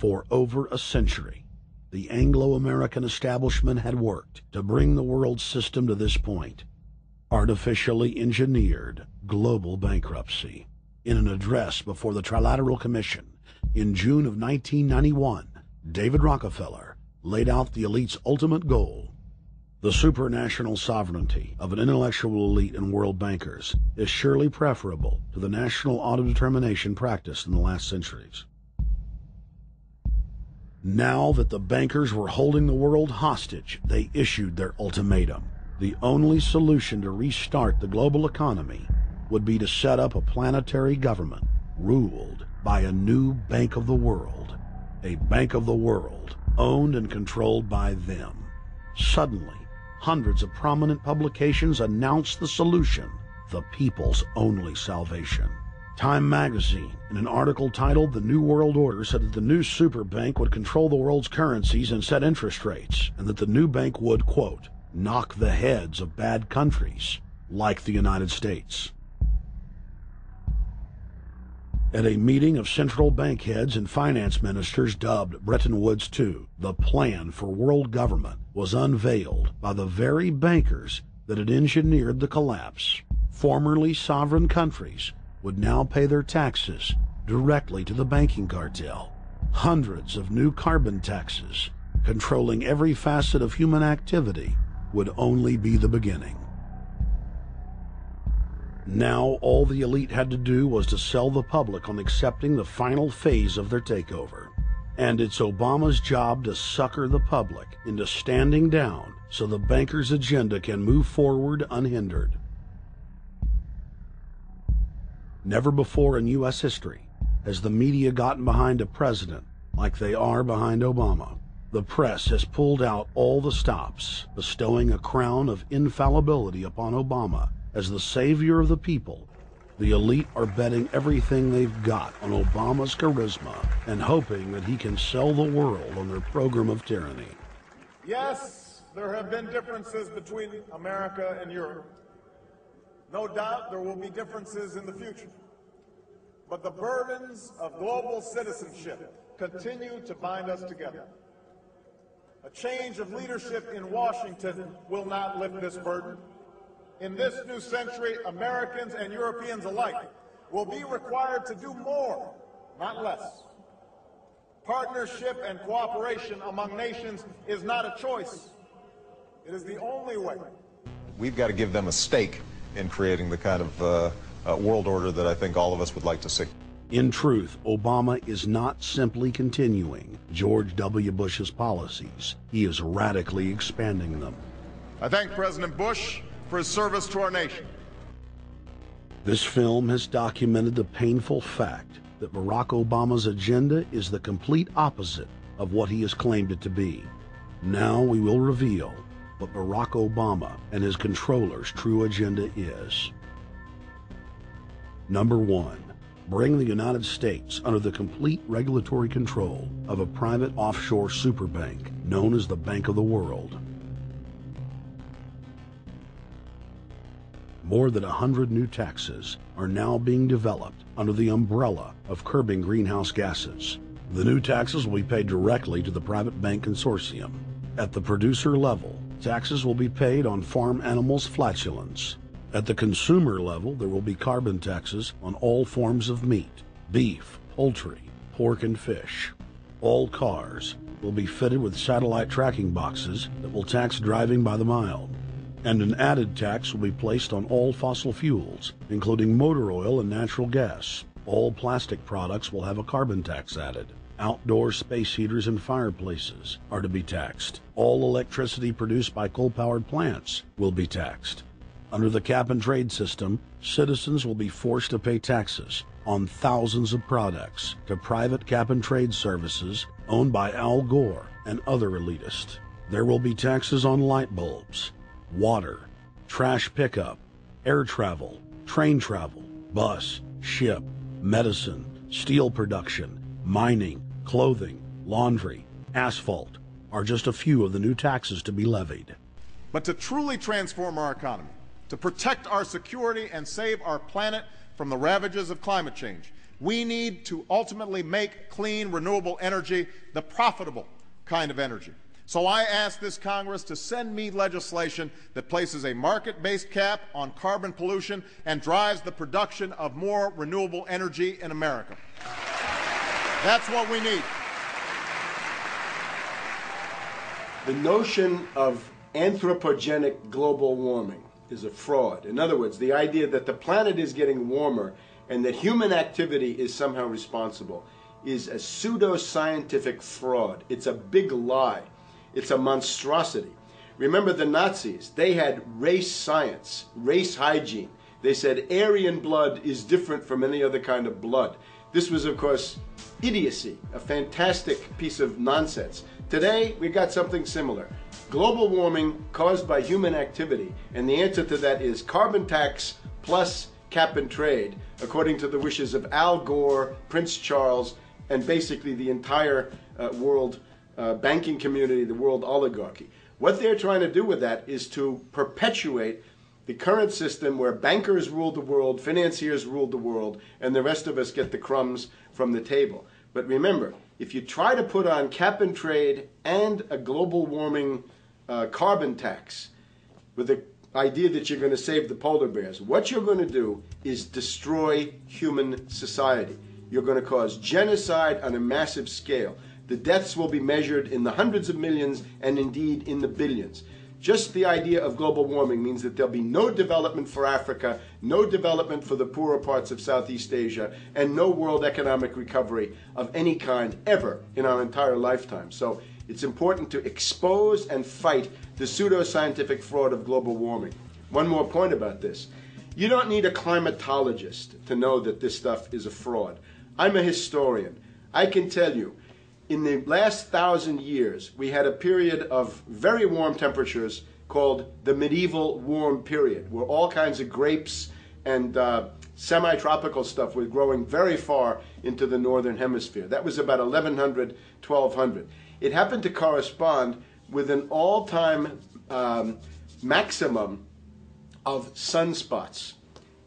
For over a century, the Anglo-American establishment had worked to bring the world system to this point. Artificially engineered global bankruptcy. In an address before the Trilateral Commission in June of 1991, David Rockefeller laid out the elite's ultimate goal. The supranational sovereignty of an intellectual elite and world bankers is surely preferable to the national autodetermination practiced in the last centuries. Now that the bankers were holding the world hostage, they issued their ultimatum. The only solution to restart the global economy would be to set up a planetary government ruled by a new Bank of the World, a Bank of the World owned and controlled by them. Suddenly, hundreds of prominent publications announced the solution, the people's only salvation. Time magazine, in an article titled "The New World Order," said that the new super bank would control the world's currencies and set interest rates, and that the new bank would, quote, knock the heads of bad countries like the United States. At a meeting of central bank heads and finance ministers dubbed Bretton Woods II, the plan for world government was unveiled by the very bankers that had engineered the collapse. Formerly sovereign countries would now pay their taxes directly to the banking cartel. Hundreds of new carbon taxes, controlling every facet of human activity, would only be the beginning. Now all the elite had to do was to sell the public on accepting the final phase of their takeover. And it's Obama's job to sucker the public into standing down so the bankers' agenda can move forward unhindered. Never before in U.S. history has the media gotten behind a president like they are behind Obama. The press has pulled out all the stops, bestowing a crown of infallibility upon Obama as the savior of the people. The elite are betting everything they've got on Obama's charisma and hoping that he can sell the world on their program of tyranny. Yes, there have been differences between America and Europe. No doubt there will be differences in the future. But the burdens of global citizenship continue to bind us together. A change of leadership in Washington will not lift this burden. In this new century, Americans and Europeans alike will be required to do more, not less. Partnership and cooperation among nations is not a choice. It is the only way. We've got to give them a stake in creating the kind of world order that I think all of us would like to see. In truth, Obama is not simply continuing George W. Bush's policies. He is radically expanding them. I thank President Bush for his service to our nation. This film has documented the painful fact that Barack Obama's agenda is the complete opposite of what he has claimed it to be. Now we will reveal what Barack Obama and his controllers' true agenda is. Number 1. Bring the United States under the complete regulatory control of a private offshore superbank known as the Bank of the World. More than 100 new taxes are now being developed under the umbrella of curbing greenhouse gases. The new taxes will be paid directly to the private bank consortium. At the producer level, taxes will be paid on farm animals' flatulence. At the consumer level, there will be carbon taxes on all forms of meat, beef, poultry, pork, and fish. All cars will be fitted with satellite tracking boxes that will tax driving by the mile. And an added tax will be placed on all fossil fuels, including motor oil and natural gas. All plastic products will have a carbon tax added. Outdoor space heaters and fireplaces are to be taxed. All electricity produced by coal-powered plants will be taxed. Under the cap-and-trade system, citizens will be forced to pay taxes on thousands of products to private cap-and-trade services owned by Al Gore and other elitists. There will be taxes on light bulbs, water, trash pickup, air travel, train travel, bus, ship, medicine, steel production, mining, clothing, laundry, asphalt are just a few of the new taxes to be levied. But to truly transform our economy, to protect our security and save our planet from the ravages of climate change, We need to ultimately make clean, renewable energy the profitable kind of energy. So I ask this Congress to send me legislation that places a market-based cap on carbon pollution and drives the production of more renewable energy in America. That's what we need. The notion of anthropogenic global warming is a fraud. In other words, the idea that the planet is getting warmer and that human activity is somehow responsible is a pseudo-scientific fraud. It's a big lie. It's a monstrosity. Remember the Nazis, they had race science, race hygiene. They said Aryan blood is different from any other kind of blood. This was, of course, idiocy, a fantastic piece of nonsense. Today, we got something similar. Global warming caused by human activity, and the answer to that is carbon tax plus cap and trade, according to the wishes of Al Gore, Prince Charles, and basically the entire world banking community, the world oligarchy. What they're trying to do with that is to perpetuate the current system where bankers rule the world, financiers rule the world, and the rest of us get the crumbs from the table. But remember, if you try to put on cap and trade and a global warming carbon tax with the idea that you're going to save the polar bears, what you're going to do is destroy human society. You're going to cause genocide on a massive scale. The deaths will be measured in the hundreds of millions and indeed in the billions. Just the idea of global warming means that there'll be no development for Africa, no development for the poorer parts of Southeast Asia, and no world economic recovery of any kind ever in our entire lifetime. So it's important to expose and fight the pseudo-scientific fraud of global warming. One more point about this. You don't need a climatologist to know that this stuff is a fraud. I'm a historian. I can tell you, in the last 1,000 years, we had a period of very warm temperatures called the medieval warm period, where all kinds of grapes and semi-tropical stuff was growing very far into the northern hemisphere. That was about 1100, 1200. It happened to correspond with an all-time maximum of sunspots.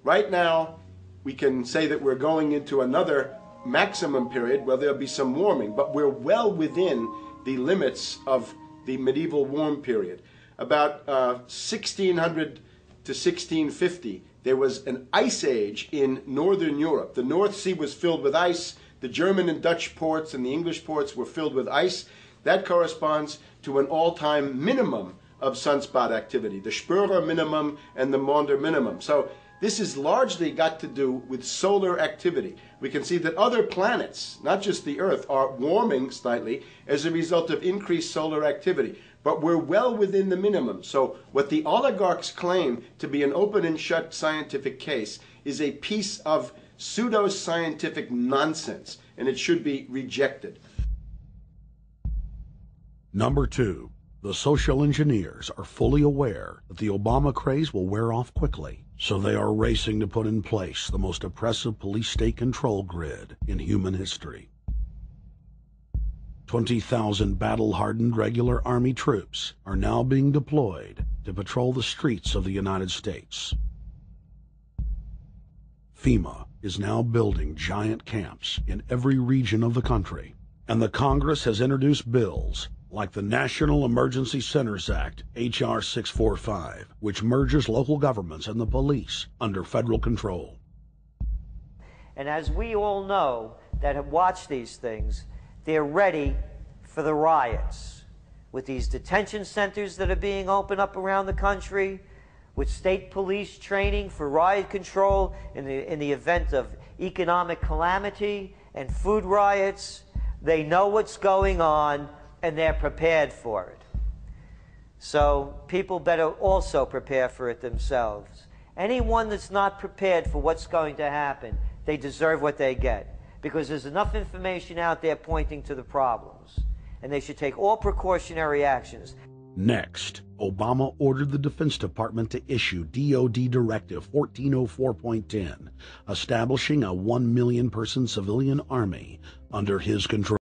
Right now, we can say that we're going into another maximum period where there'll be some warming, but we're well within the limits of the medieval warm period. About 1600 to 1650, there was an ice age in northern Europe. The North Sea was filled with ice. The German and Dutch ports and the English ports were filled with ice. That corresponds to an all-time minimum of sunspot activity, the Spörer minimum and the Maunder minimum. So this has largely got to do with solar activity. We can see that other planets, not just the Earth, are warming slightly as a result of increased solar activity. But we're well within the minimum. So what the oligarchs claim to be an open and shut scientific case is a piece of pseudo-scientific nonsense, and it should be rejected. Number 2. The social engineers are fully aware that the Obama craze will wear off quickly, so they are racing to put in place the most oppressive police state control grid in human history. 20,000 battle-hardened regular Army troops are now being deployed to patrol the streets of the United States. FEMA is now building giant camps in every region of the country, and the Congress has introduced bills like the National Emergency Centers Act, H.R. 645, which merges local governments and the police under federal control. And as we all know that have watched these things, they're ready for the riots. With these detention centers that are being opened up around the country, with state police training for riot control in the event of economic calamity and food riots, they know what's going on and they're prepared for it. So people better also prepare for it themselves. Anyone that's not prepared for what's going to happen, they deserve what they get, because there's enough information out there pointing to the problems, and they should take all precautionary actions. Next, Obama ordered the Defense Department to issue DoD Directive 1404.10, establishing a 1 million person civilian army under his control.